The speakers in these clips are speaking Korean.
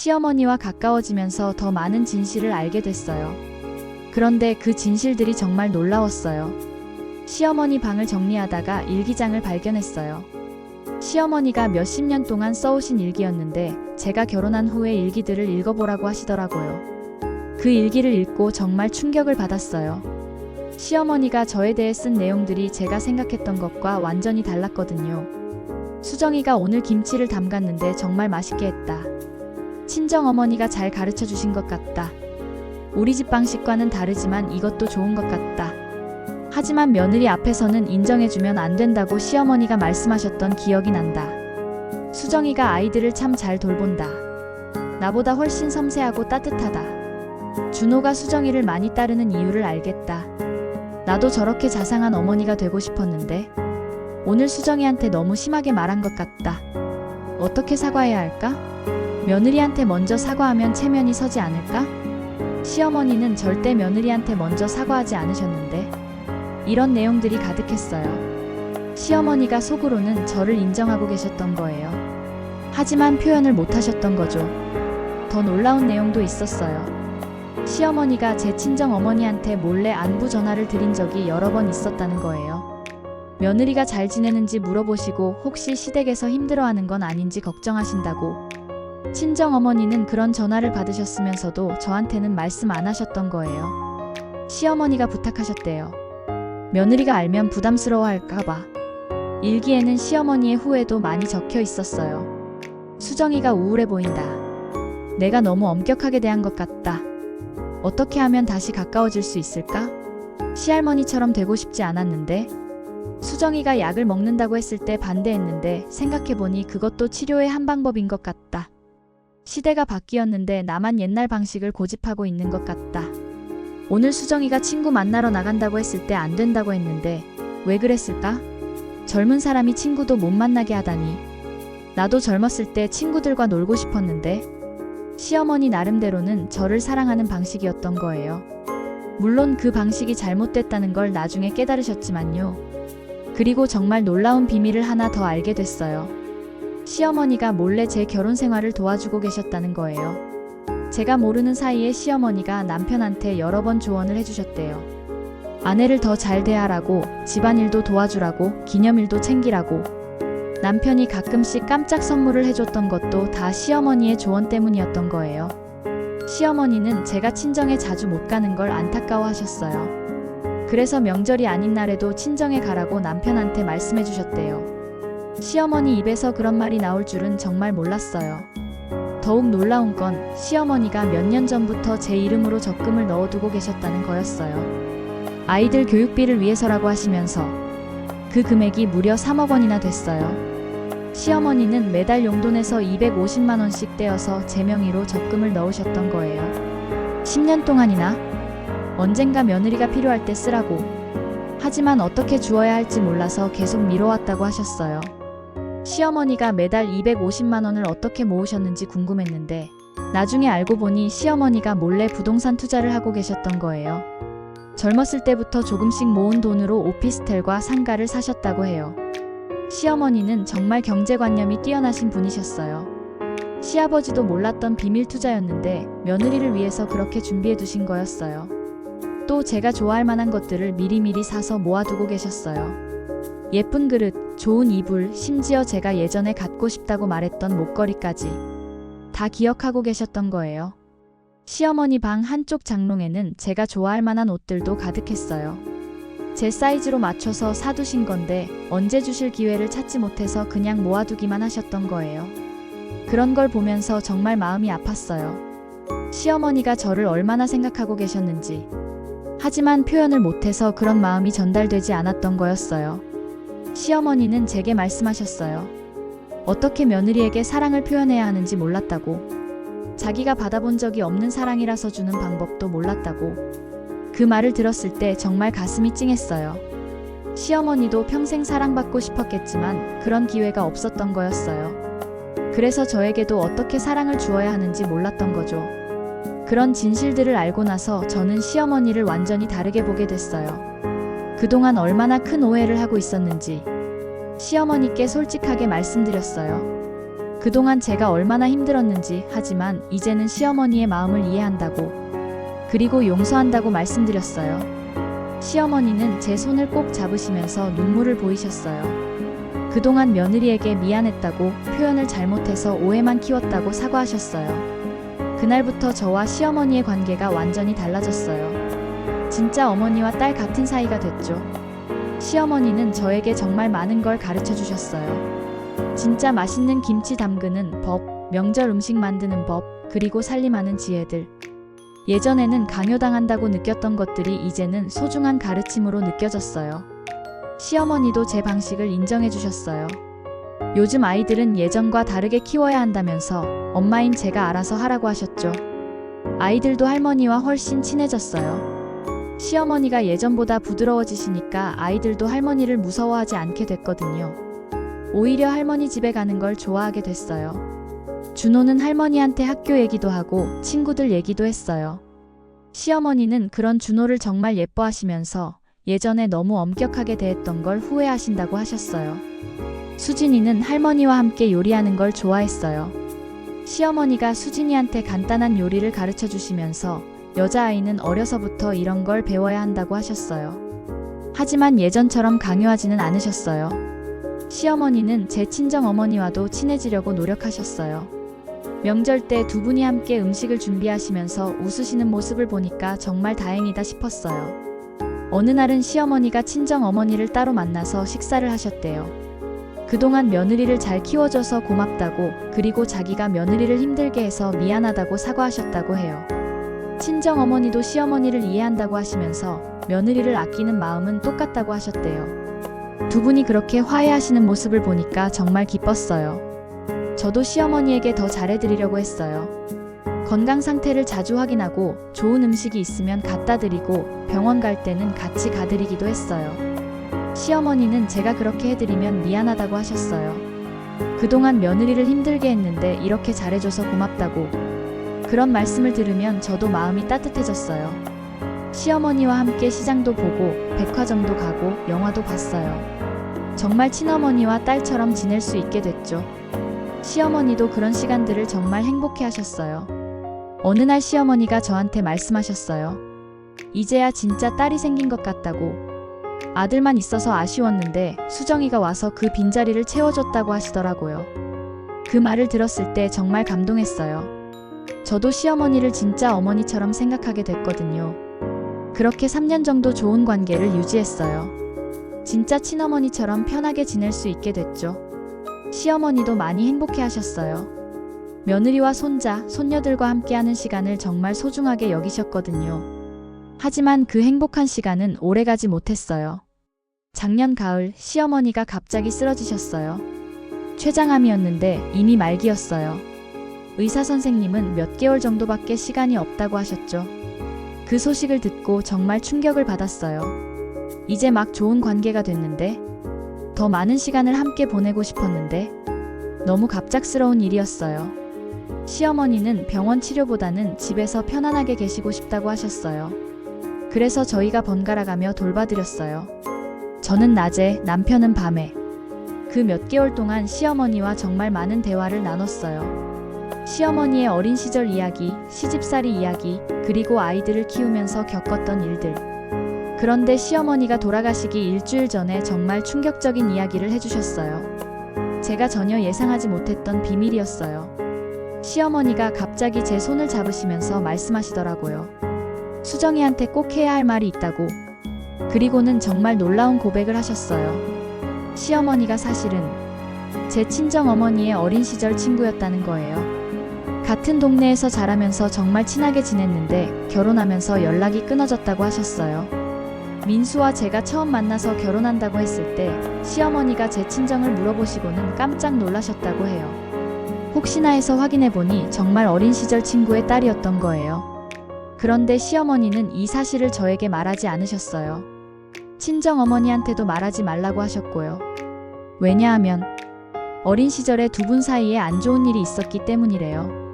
시어머니와 가까워지면서 더 많은 진실을 알게 됐어요. 그런데 그 진실들이 정말 놀라웠어요. 시어머니 방을 정리하다가 일기장을 발견했어요. 시어머니가 몇십 년 동안 써오신 일기였는데 제가 결혼한 후에 일기들을 읽어보라고 하시더라고요. 그 일기를 읽고 정말 충격을 받았어요. 시어머니가 저에 대해 쓴 내용들이 제가 생각했던 것과 완전히 달랐거든요. 수정이가 오늘 김치를 담갔는데 정말 맛있게 했다. 친정어머니가 잘 가르쳐 주신 것 같다. 우리 집 방식과는 다르지만 이것도 좋은 것 같다. 하지만 며느리 앞에서는 인정해주면 안 된다고 시어머니가 말씀하셨던 기억이 난다. 수정이가 아이들을 참 잘 돌본다. 나보다 훨씬 섬세하고 따뜻하다. 준호가 수정이를 많이 따르는 이유를 알겠다. 나도 저렇게 자상한 어머니가 되고 싶었는데 오늘 수정이한테 너무 심하게 말한 것 같다. 어떻게 사과해야 할까? 며느리한테 먼저 사과하면 체면이 서지 않을까? 시어머니는 절대 며느리한테 먼저 사과하지 않으셨는데 이런 내용들이 가득했어요. 시어머니가 속으로는 저를 인정하고 계셨던 거예요. 하지만 표현을 못 하셨던 거죠. 더 놀라운 내용도 있었어요. 시어머니가 제 친정어머니한테 몰래 안부 전화를 드린 적이 여러 번 있었다는 거예요. 며느리가 잘 지내는지 물어보시고 혹시 시댁에서 힘들어하는 건 아닌지 걱정하신다고. 친정어머니는 그런 전화를 받으셨으면서도 저한테는 말씀 안 하셨던 거예요. 시어머니가 부탁하셨대요. 며느리가 알면 부담스러워할까봐. 일기에는 시어머니의 후회도 많이 적혀 있었어요. 수정이가 우울해 보인다. 내가 너무 엄격하게 대한 것 같다. 어떻게 하면 다시 가까워질 수 있을까? 시할머니처럼 되고 싶지 않았는데. 수정이가 약을 먹는다고 했을 때 반대했는데 생각해보니 그것도 치료의 한 방법인 것 같다. 시대가 바뀌었는데 나만 옛날 방식을 고집하고 있는 것 같다. 오늘 수정이가 친구 만나러 나간다고 했을 때 안 된다고 했는데 왜 그랬을까? 젊은 사람이 친구도 못 만나게 하다니. 나도 젊었을 때 친구들과 놀고 싶었는데 시어머니 나름대로는 저를 사랑하는 방식이었던 거예요. 물론 그 방식이 잘못됐다는 걸 나중에 깨달으셨지만요. 그리고 정말 놀라운 비밀을 하나 더 알게 됐어요. 시어머니가 몰래 제 결혼 생활을 도와주고 계셨다는 거예요. 제가 모르는 사이에 시어머니가 남편한테 여러 번 조언을 해주셨대요. 아내를 더 잘 대하라고, 집안일도 도와주라고, 기념일도 챙기라고. 남편이 가끔씩 깜짝 선물을 해줬던 것도 다 시어머니의 조언 때문이었던 거예요. 시어머니는 제가 친정에 자주 못 가는 걸 안타까워하셨어요. 그래서 명절이 아닌 날에도 친정에 가라고 남편한테 말씀해 주셨대요. 시어머니 입에서 그런 말이 나올 줄은 정말 몰랐어요. 더욱 놀라운 건 시어머니가 몇 년 전부터 제 이름으로 적금을 넣어두고 계셨다는 거였어요. 아이들 교육비를 위해서라고 하시면서 그 금액이 무려 3억 원이나 됐어요. 시어머니는 매달 용돈에서 250만 원씩 떼어서 제 명의로 적금을 넣으셨던 거예요. 10년 동안이나. 언젠가 며느리가 필요할 때 쓰라고. 하지만 어떻게 주어야 할지 몰라서 계속 미뤄왔다고 하셨어요. 시어머니가 매달 250만 원을 어떻게 모으셨는지 궁금했는데 나중에 알고 보니 시어머니가 몰래 부동산 투자를 하고 계셨던 거예요. 젊었을 때부터 조금씩 모은 돈으로 오피스텔과 상가를 사셨다고 해요. 시어머니는 정말 경제관념이 뛰어나신 분이셨어요. 시아버지도 몰랐던 비밀 투자였는데 며느리를 위해서 그렇게 준비해 두신 거였어요. 또 제가 좋아할 만한 것들을 미리미리 사서 모아두고 계셨어요. 예쁜 그릇, 좋은 이불, 심지어 제가 예전에 갖고 싶다고 말했던 목걸이까지 다 기억하고 계셨던 거예요. 시어머니 방 한쪽 장롱에는 제가 좋아할 만한 옷들도 가득했어요. 제 사이즈로 맞춰서 사두신 건데 언제 주실 기회를 찾지 못해서 그냥 모아두기만 하셨던 거예요. 그런 걸 보면서 정말 마음이 아팠어요. 시어머니가 저를 얼마나 생각하고 계셨는지. 하지만 표현을 못해서 그런 마음이 전달되지 않았던 거였어요. 시어머니는 제게 말씀하셨어요. 어떻게 며느리에게 사랑을 표현해야 하는지 몰랐다고. 자기가 받아본 적이 없는 사랑이라서 주는 방법도 몰랐다고. 그 말을 들었을 때 정말 가슴이 찡했어요. 시어머니도 평생 사랑받고 싶었겠지만 그런 기회가 없었던 거였어요. 그래서 저에게도 어떻게 사랑을 주어야 하는지 몰랐던 거죠. 그런 진실들을 알고 나서 저는 시어머니를 완전히 다르게 보게 됐어요. 그동안 얼마나 큰 오해를 하고 있었는지 시어머니께 솔직하게 말씀드렸어요. 그동안 제가 얼마나 힘들었는지, 하지만 이제는 시어머니의 마음을 이해한다고, 그리고 용서한다고 말씀드렸어요. 시어머니는 제 손을 꼭 잡으시면서 눈물을 보이셨어요. 그동안 며느리에게 미안했다고, 표현을 잘못해서 오해만 키웠다고 사과하셨어요. 그날부터 저와 시어머니의 관계가 완전히 달라졌어요. 진짜 어머니와 딸 같은 사이가 됐죠. 시어머니는 저에게 정말 많은 걸 가르쳐 주셨어요. 진짜 맛있는 김치 담그는 법, 명절 음식 만드는 법, 그리고 살림하는 지혜들. 예전에는 강요당한다고 느꼈던 것들이 이제는 소중한 가르침으로 느껴졌어요. 시어머니도 제 방식을 인정해 주셨어요. 요즘 아이들은 예전과 다르게 키워야 한다면서 엄마인 제가 알아서 하라고 하셨죠. 아이들도 할머니와 훨씬 친해졌어요. 시어머니가 예전보다 부드러워지시니까 아이들도 할머니를 무서워하지 않게 됐거든요. 오히려 할머니 집에 가는 걸 좋아하게 됐어요. 준호는 할머니한테 학교 얘기도 하고 친구들 얘기도 했어요. 시어머니는 그런 준호를 정말 예뻐하시면서 예전에 너무 엄격하게 대했던 걸 후회하신다고 하셨어요. 수진이는 할머니와 함께 요리하는 걸 좋아했어요. 시어머니가 수진이한테 간단한 요리를 가르쳐 주시면서 여자아이는 어려서부터 이런 걸 배워야 한다고 하셨어요. 하지만 예전처럼 강요하지는 않으셨어요. 시어머니는 제 친정어머니와도 친해지려고 노력하셨어요. 명절 때 두 분이 함께 음식을 준비하시면서 웃으시는 모습을 보니까 정말 다행이다 싶었어요. 어느 날은 시어머니가 친정어머니를 따로 만나서 식사를 하셨대요. 그동안 며느리를 잘 키워줘서 고맙다고, 그리고 자기가 며느리를 힘들게 해서 미안하다고 사과하셨다고 해요. 친정어머니도 시어머니를 이해한다고 하시면서 며느리를 아끼는 마음은 똑같다고 하셨대요. 두 분이 그렇게 화해하시는 모습을 보니까 정말 기뻤어요. 저도 시어머니에게 더 잘해드리려고 했어요. 건강 상태를 자주 확인하고 좋은 음식이 있으면 갖다 드리고 병원 갈 때는 같이 가드리기도 했어요. 시어머니는 제가 그렇게 해드리면 미안하다고 하셨어요. 그동안 며느리를 힘들게 했는데 이렇게 잘해줘서 고맙다고. 그런 말씀을 들으면 저도 마음이 따뜻해졌어요. 시어머니와 함께 시장도 보고 백화점도 가고 영화도 봤어요. 정말 친어머니와 딸처럼 지낼 수 있게 됐죠. 시어머니도 그런 시간들을 정말 행복해 하셨어요. 어느 날 시어머니가 저한테 말씀하셨어요. 이제야 진짜 딸이 생긴 것 같다고. 아들만 있어서 아쉬웠는데 수정이가 와서 그 빈자리를 채워줬다고 하시더라고요. 그 말을 들었을 때 정말 감동했어요. 저도 시어머니를 진짜 어머니처럼 생각하게 됐거든요. 그렇게 3년 정도 좋은 관계를 유지했어요. 진짜 친어머니처럼 편하게 지낼 수 있게 됐죠. 시어머니도 많이 행복해 하셨어요. 며느리와 손자, 손녀들과 함께하는 시간을 정말 소중하게 여기셨거든요. 하지만 그 행복한 시간은 오래가지 못했어요. 작년 가을 시어머니가 갑자기 쓰러지셨어요. 췌장암이었는데 이미 말기였어요. 의사 선생님은 몇 개월 정도밖에 시간이 없다고 하셨죠. 그 소식을 듣고 정말 충격을 받았어요. 이제 막 좋은 관계가 됐는데, 더 많은 시간을 함께 보내고 싶었는데, 너무 갑작스러운 일이었어요. 시어머니는 병원 치료보다는 집에서 편안하게 계시고 싶다고 하셨어요. 그래서 저희가 번갈아가며 돌봐드렸어요. 저는 낮에, 남편은 밤에. 그 몇 개월 동안 시어머니와 정말 많은 대화를 나눴어요. 시어머니의 어린 시절 이야기, 시집살이 이야기, 그리고 아이들을 키우면서 겪었던 일들. 그런데 시어머니가 돌아가시기 일주일 전에 정말 충격적인 이야기를 해주셨어요. 제가 전혀 예상하지 못했던 비밀이었어요. 시어머니가 갑자기 제 손을 잡으시면서 말씀하시더라고요. 수정이한테 꼭 해야 할 말이 있다고. 그리고는 정말 놀라운 고백을 하셨어요. 시어머니가 사실은 제 친정어머니의 어린 시절 친구였다는 거예요. 같은 동네에서 자라면서 정말 친하게 지냈는데 결혼하면서 연락이 끊어졌다고 하셨어요. 민수와 제가 처음 만나서 결혼한다고 했을 때 시어머니가 제 친정을 물어보시고는 깜짝 놀라셨다고 해요. 혹시나 해서 확인해보니 정말 어린 시절 친구의 딸이었던 거예요. 그런데 시어머니는 이 사실을 저에게 말하지 않으셨어요. 친정어머니한테도 말하지 말라고 하셨고요. 왜냐하면 어린 시절에 두 분 사이에 안 좋은 일이 있었기 때문이래요.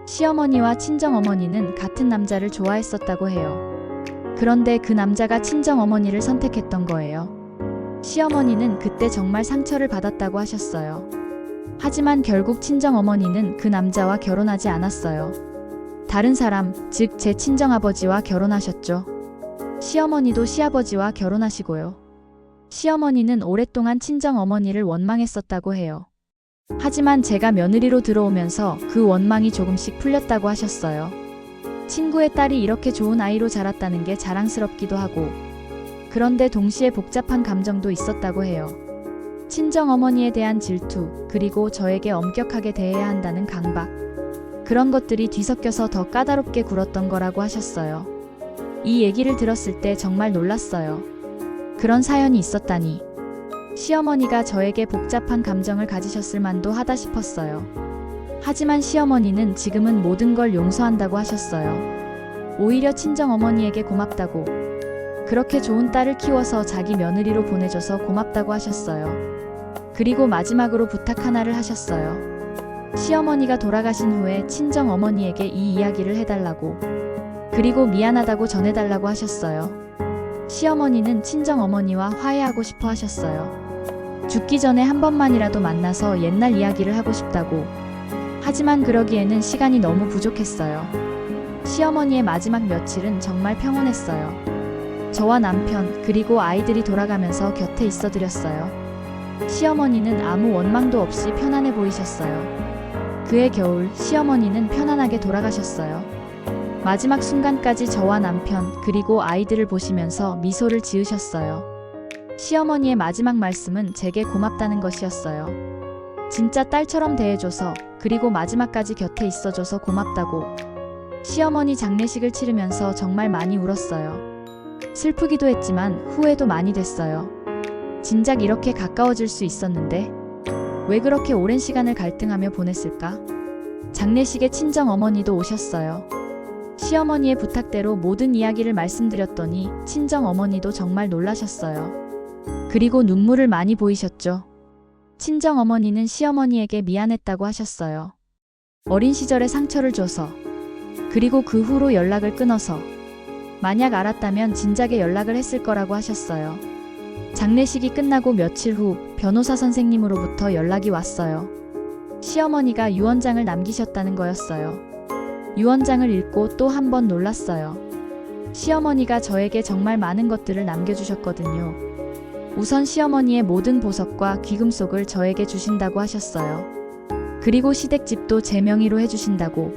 시어머니와 친정어머니는 같은 남자를 좋아했었다고 해요. 그런데 그 남자가 친정어머니를 선택했던 거예요. 시어머니는 그때 정말 상처를 받았다고 하셨어요. 하지만 결국 친정어머니는 그 남자와 결혼하지 않았어요. 다른 사람, 즉 제 친정아버지와 결혼하셨죠. 시어머니도 시아버지와 결혼하시고요. 시어머니는 오랫동안 친정어머니를 원망했었다고 해요. 하지만 제가 며느리로 들어오면서 그 원망이 조금씩 풀렸다고 하셨어요. 친구의 딸이 이렇게 좋은 아이로 자랐다는 게 자랑스럽기도 하고, 그런데 동시에 복잡한 감정도 있었다고 해요. 친정어머니에 대한 질투, 그리고 저에게 엄격하게 대해야 한다는 강박. 그런 것들이 뒤섞여서 더 까다롭게 굴었던 거라고 하셨어요. 이 얘기를 들었을 때 정말 놀랐어요. 그런 사연이 있었다니. 시어머니가 저에게 복잡한 감정을 가지셨을 만도 하다 싶었어요. 하지만 시어머니는 지금은 모든 걸 용서한다고 하셨어요. 오히려 친정어머니에게 고맙다고, 그렇게 좋은 딸을 키워서 자기 며느리로 보내줘서 고맙다고 하셨어요. 그리고 마지막으로 부탁 하나를 하셨어요. 시어머니가 돌아가신 후에 친정어머니에게 이 이야기를 해달라고, 그리고 미안하다고 전해달라고 하셨어요. 시어머니는 친정어머니와 화해하고 싶어 하셨어요. 죽기 전에 한 번만이라도 만나서 옛날 이야기를 하고 싶다고. 하지만 그러기에는 시간이 너무 부족했어요. 시어머니의 마지막 며칠은 정말 평온했어요. 저와 남편, 그리고 아이들이 돌아가면서 곁에 있어 드렸어요. 시어머니는 아무 원망도 없이 편안해 보이셨어요. 그해 겨울, 시어머니는 편안하게 돌아가셨어요. 마지막 순간까지 저와 남편, 그리고 아이들을 보시면서 미소를 지으셨어요. 시어머니의 마지막 말씀은 제게 고맙다는 것이었어요. 진짜 딸처럼 대해줘서, 그리고 마지막까지 곁에 있어줘서 고맙다고. 시어머니 장례식을 치르면서 정말 많이 울었어요. 슬프기도 했지만 후회도 많이 됐어요. 진작 이렇게 가까워질 수 있었는데 왜 그렇게 오랜 시간을 갈등하며 보냈을까? 장례식에 친정어머니도 오셨어요. 시어머니의 부탁대로 모든 이야기를 말씀드렸더니 친정어머니도 정말 놀라셨어요. 그리고 눈물을 많이 보이셨죠. 친정어머니는 시어머니에게 미안했다고 하셨어요. 어린 시절에 상처를 줘서, 그리고 그 후로 연락을 끊어서, 만약 알았다면 진작에 연락을 했을 거라고 하셨어요. 장례식이 끝나고 며칠 후 변호사 선생님으로부터 연락이 왔어요. 시어머니가 유언장을 남기셨다는 거였어요. 유언장을 읽고 또 한 번 놀랐어요. 시어머니가 저에게 정말 많은 것들을 남겨주셨거든요. 우선 시어머니의 모든 보석과 귀금속을 저에게 주신다고 하셨어요. 그리고 시댁집도 제 명의로 해주신다고.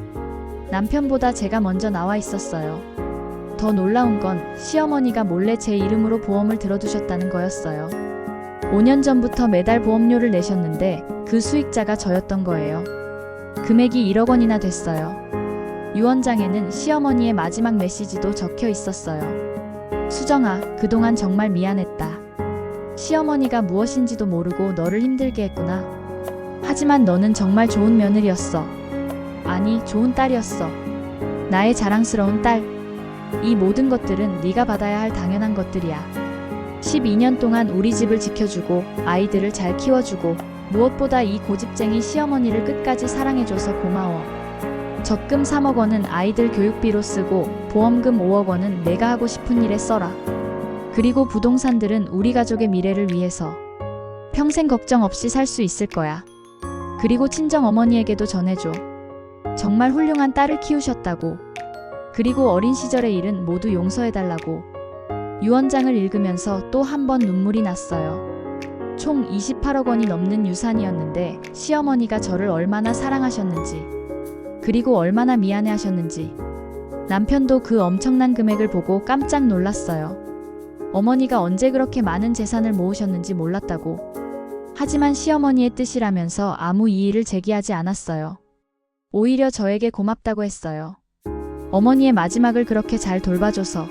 남편보다 제가 먼저 나와 있었어요. 더 놀라운 건 시어머니가 몰래 제 이름으로 보험을 들어두셨다는 거였어요. 5년 전부터 매달 보험료를 내셨는데 그 수익자가 저였던 거예요. 금액이 1억 원이나 됐어요. 유언장에는 시어머니의 마지막 메시지도 적혀 있었어요. 수정아, 그동안 정말 미안했다. 시어머니가 무엇인지도 모르고 너를 힘들게 했구나. 하지만 너는 정말 좋은 며느리였어. 아니, 좋은 딸이었어. 나의 자랑스러운 딸. 이 모든 것들은 네가 받아야 할 당연한 것들이야. 12년 동안 우리 집을 지켜주고 아이들을 잘 키워주고 무엇보다 이 고집쟁이 시어머니를 끝까지 사랑해줘서 고마워. 적금 3억 원은 아이들 교육비로 쓰고 보험금 5억 원은 내가 하고 싶은 일에 써라. 그리고 부동산들은 우리 가족의 미래를 위해서 평생 걱정 없이 살 수 있을 거야. 그리고 친정어머니에게도 전해줘. 정말 훌륭한 딸을 키우셨다고. 그리고 어린 시절의 일은 모두 용서해달라고. 유언장을 읽으면서 또 한 번 눈물이 났어요. 총 28억 원이 넘는 유산이었는데 시어머니가 저를 얼마나 사랑하셨는지, 그리고 얼마나 미안해하셨는지. 남편도 그 엄청난 금액을 보고 깜짝 놀랐어요. 어머니가 언제 그렇게 많은 재산을 모으셨는지 몰랐다고. 하지만 시어머니의 뜻이라면서 아무 이의를 제기하지 않았어요. 오히려 저에게 고맙다고 했어요. 어머니의 마지막을 그렇게 잘 돌봐줘서.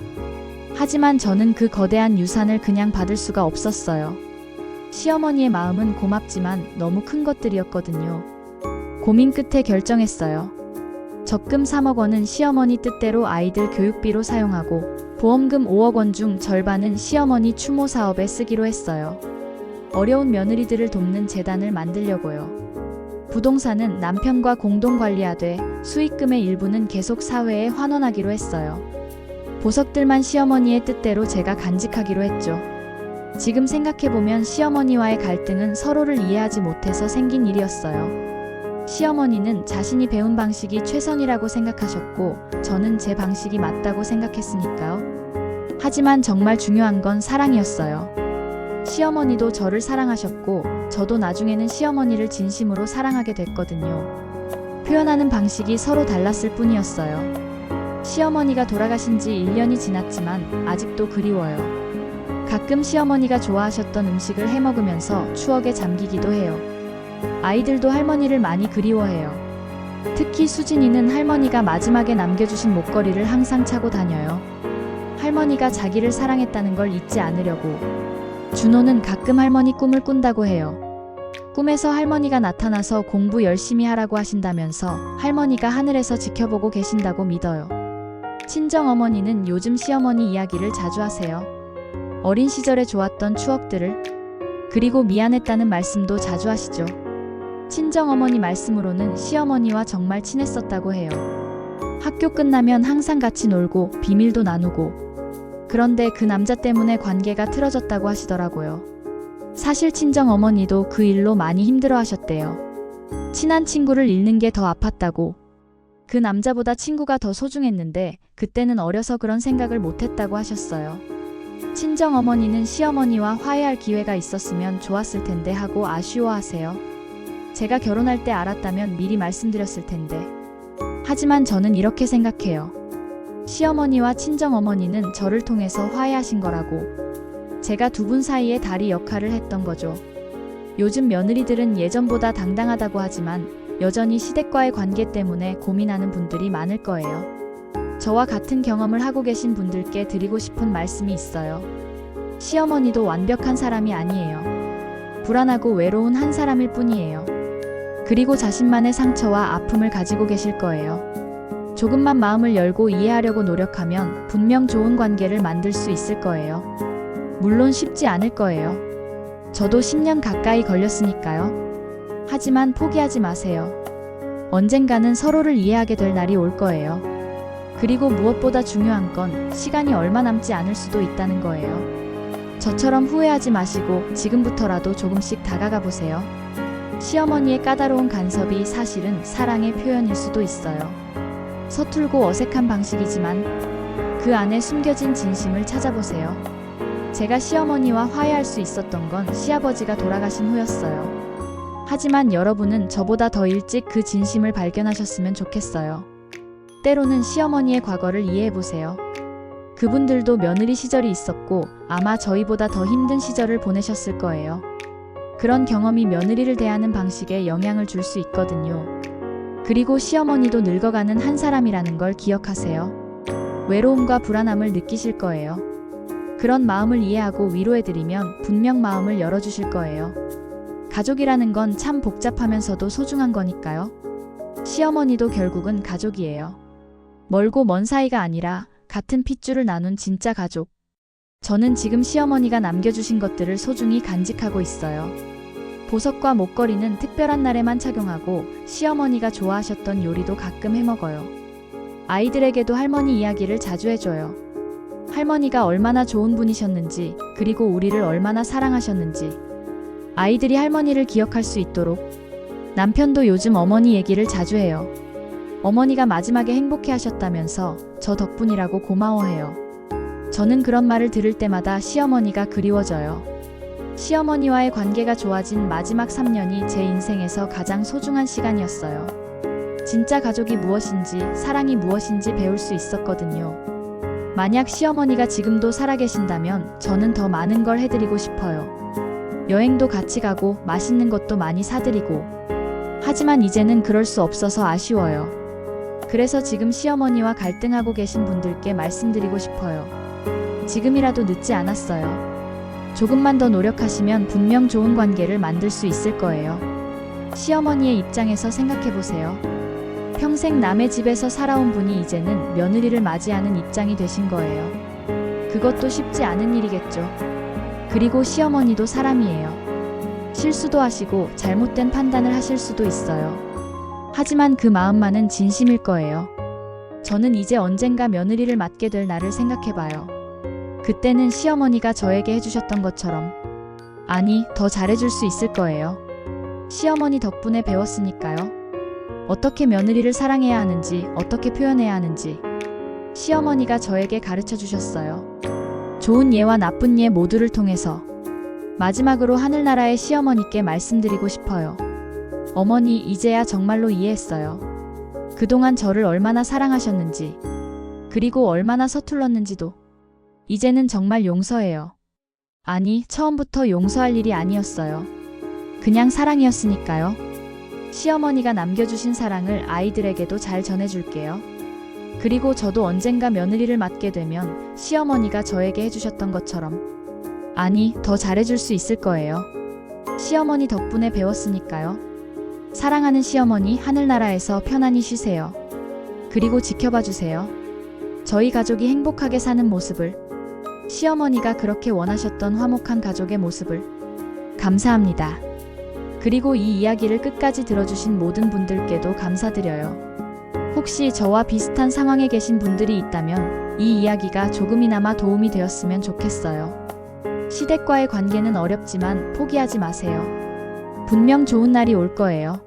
하지만 저는 그 거대한 유산을 그냥 받을 수가 없었어요. 시어머니의 마음은 고맙지만 너무 큰 것들이었거든요. 고민 끝에 결정했어요. 적금 3억 원은 시어머니 뜻대로 아이들 교육비로 사용하고 보험금 5억 원 중 절반은 시어머니 추모 사업에 쓰기로 했어요. 어려운 며느리들을 돕는 재단을 만들려고요. 부동산은 남편과 공동 관리하되 수익금의 일부는 계속 사회에 환원하기로 했어요. 보석들만 시어머니의 뜻대로 제가 간직하기로 했죠. 지금 생각해보면 시어머니와의 갈등은 서로를 이해하지 못해서 생긴 일이었어요. 시어머니는 자신이 배운 방식이 최선이라고 생각하셨고, 저는 제 방식이 맞다고 생각했으니까요. 하지만 정말 중요한 건 사랑이었어요. 시어머니도 저를 사랑하셨고, 저도 나중에는 시어머니를 진심으로 사랑하게 됐거든요. 표현하는 방식이 서로 달랐을 뿐이었어요. 시어머니가 돌아가신 지 1년이 지났지만 아직도 그리워요. 가끔 시어머니가 좋아하셨던 음식을 해먹으면서 추억에 잠기기도 해요. 아이들도 할머니를 많이 그리워해요. 특히 수진이는 할머니가 마지막에 남겨주신 목걸이를 항상 차고 다녀요. 할머니가 자기를 사랑했다는 걸 잊지 않으려고. 준호는 가끔 할머니 꿈을 꾼다고 해요. 꿈에서 할머니가 나타나서 공부 열심히 하라고 하신다면서 할머니가 하늘에서 지켜보고 계신다고 믿어요. 친정어머니는 요즘 시어머니 이야기를 자주 하세요. 어린 시절에 좋았던 추억들을, 그리고 미안했다는 말씀도 자주 하시죠. 친정어머니 말씀으로는 시어머니와 정말 친했었다고 해요. 학교 끝나면 항상 같이 놀고 비밀도 나누고. 그런데 그 남자 때문에 관계가 틀어졌다고 하시더라고요. 사실 친정어머니도 그 일로 많이 힘들어 하셨대요. 친한 친구를 잃는 게 더 아팠다고. 그 남자보다 친구가 더 소중했는데 그때는 어려서 그런 생각을 못했다고 하셨어요. 친정어머니는 시어머니와 화해할 기회가 있었으면 좋았을 텐데 하고 아쉬워하세요. 제가 결혼할 때 알았다면 미리 말씀드렸을 텐데. 하지만 저는 이렇게 생각해요. 시어머니와 친정어머니는 저를 통해서 화해하신 거라고. 제가 두 분 사이에 다리 역할을 했던 거죠. 요즘 며느리들은 예전보다 당당하다고 하지만 여전히 시댁과의 관계 때문에 고민하는 분들이 많을 거예요. 저와 같은 경험을 하고 계신 분들께 드리고 싶은 말씀이 있어요. 시어머니도 완벽한 사람이 아니에요. 불안하고 외로운 한 사람일 뿐이에요. 그리고 자신만의 상처와 아픔을 가지고 계실 거예요. 조금만 마음을 열고 이해하려고 노력하면 분명 좋은 관계를 만들 수 있을 거예요. 물론 쉽지 않을 거예요. 저도 10년 가까이 걸렸으니까요. 하지만 포기하지 마세요. 언젠가는 서로를 이해하게 될 날이 올 거예요. 그리고 무엇보다 중요한 건 시간이 얼마 남지 않을 수도 있다는 거예요. 저처럼 후회하지 마시고 지금부터라도 조금씩 다가가 보세요. 시어머니의 까다로운 간섭이 사실은 사랑의 표현일 수도 있어요. 서툴고 어색한 방식이지만 그 안에 숨겨진 진심을 찾아보세요. 제가 시어머니와 화해할 수 있었던 건 시아버지가 돌아가신 후였어요. 하지만 여러분은 저보다 더 일찍 그 진심을 발견하셨으면 좋겠어요. 때로는 시어머니의 과거를 이해해보세요. 그분들도 며느리 시절이 있었고 아마 저희보다 더 힘든 시절을 보내셨을 거예요. 그런 경험이 며느리를 대하는 방식에 영향을 줄 수 있거든요. 그리고 시어머니도 늙어가는 한 사람이라는 걸 기억하세요. 외로움과 불안함을 느끼실 거예요. 그런 마음을 이해하고 위로해드리면 분명 마음을 열어주실 거예요. 가족이라는 건 참 복잡하면서도 소중한 거니까요. 시어머니도 결국은 가족이에요. 멀고 먼 사이가 아니라 같은 핏줄을 나눈 진짜 가족. 저는 지금 시어머니가 남겨주신 것들을 소중히 간직하고 있어요. 보석과 목걸이는 특별한 날에만 착용하고 시어머니가 좋아하셨던 요리도 가끔 해먹어요. 아이들에게도 할머니 이야기를 자주 해줘요. 할머니가 얼마나 좋은 분이셨는지, 그리고 우리를 얼마나 사랑하셨는지. 아이들이 할머니를 기억할 수 있도록. 남편도 요즘 어머니 얘기를 자주 해요. 어머니가 마지막에 행복해 하셨다면서 저 덕분이라고 고마워해요. 저는 그런 말을 들을 때마다 시어머니가 그리워져요. 시어머니와의 관계가 좋아진 마지막 3년이 제 인생에서 가장 소중한 시간이었어요. 진짜 가족이 무엇인지, 사랑이 무엇인지 배울 수 있었거든요. 만약 시어머니가 지금도 살아계신다면 저는 더 많은 걸 해드리고 싶어요. 여행도 같이 가고 맛있는 것도 많이 사드리고. 하지만 이제는 그럴 수 없어서 아쉬워요. 그래서 지금 시어머니와 갈등하고 계신 분들께 말씀드리고 싶어요. 지금이라도 늦지 않았어요. 조금만 더 노력하시면 분명 좋은 관계를 만들 수 있을 거예요. 시어머니의 입장에서 생각해보세요. 평생 남의 집에서 살아온 분이 이제는 며느리를 맞이하는 입장이 되신 거예요. 그것도 쉽지 않은 일이겠죠. 그리고 시어머니도 사람이에요. 실수도 하시고 잘못된 판단을 하실 수도 있어요. 하지만 그 마음만은 진심일 거예요. 저는 이제 언젠가 며느리를 맡게 될 날을 생각해봐요. 그때는 시어머니가 저에게 해주셨던 것처럼 아니, 더 잘해줄 수 있을 거예요. 시어머니 덕분에 배웠으니까요. 어떻게 며느리를 사랑해야 하는지, 어떻게 표현해야 하는지 시어머니가 저에게 가르쳐 주셨어요. 좋은 예와 나쁜 예 모두를 통해서 마지막으로 하늘나라의 시어머니께 말씀드리고 싶어요. 어머니, 이제야 정말로 이해했어요. 그동안 저를 얼마나 사랑하셨는지, 그리고 얼마나 서툴렀는지도. 이제는 정말 용서해요. 아니, 처음부터 용서할 일이 아니었어요. 그냥 사랑이었으니까요. 시어머니가 남겨주신 사랑을 아이들에게도 잘 전해줄게요. 그리고 저도 언젠가 며느리를 맡게 되면 시어머니가 저에게 해주셨던 것처럼, 아니, 더 잘해줄 수 있을 거예요. 시어머니 덕분에 배웠으니까요. 사랑하는 시어머니, 하늘나라에서 편안히 쉬세요. 그리고 지켜봐 주세요. 저희 가족이 행복하게 사는 모습을, 시어머니가 그렇게 원하셨던 화목한 가족의 모습을. 감사합니다. 그리고 이 이야기를 끝까지 들어주신 모든 분들께도 감사드려요. 혹시 저와 비슷한 상황에 계신 분들이 있다면 이 이야기가 조금이나마 도움이 되었으면 좋겠어요. 시댁과의 관계는 어렵지만 포기하지 마세요. 분명 좋은 날이 올 거예요.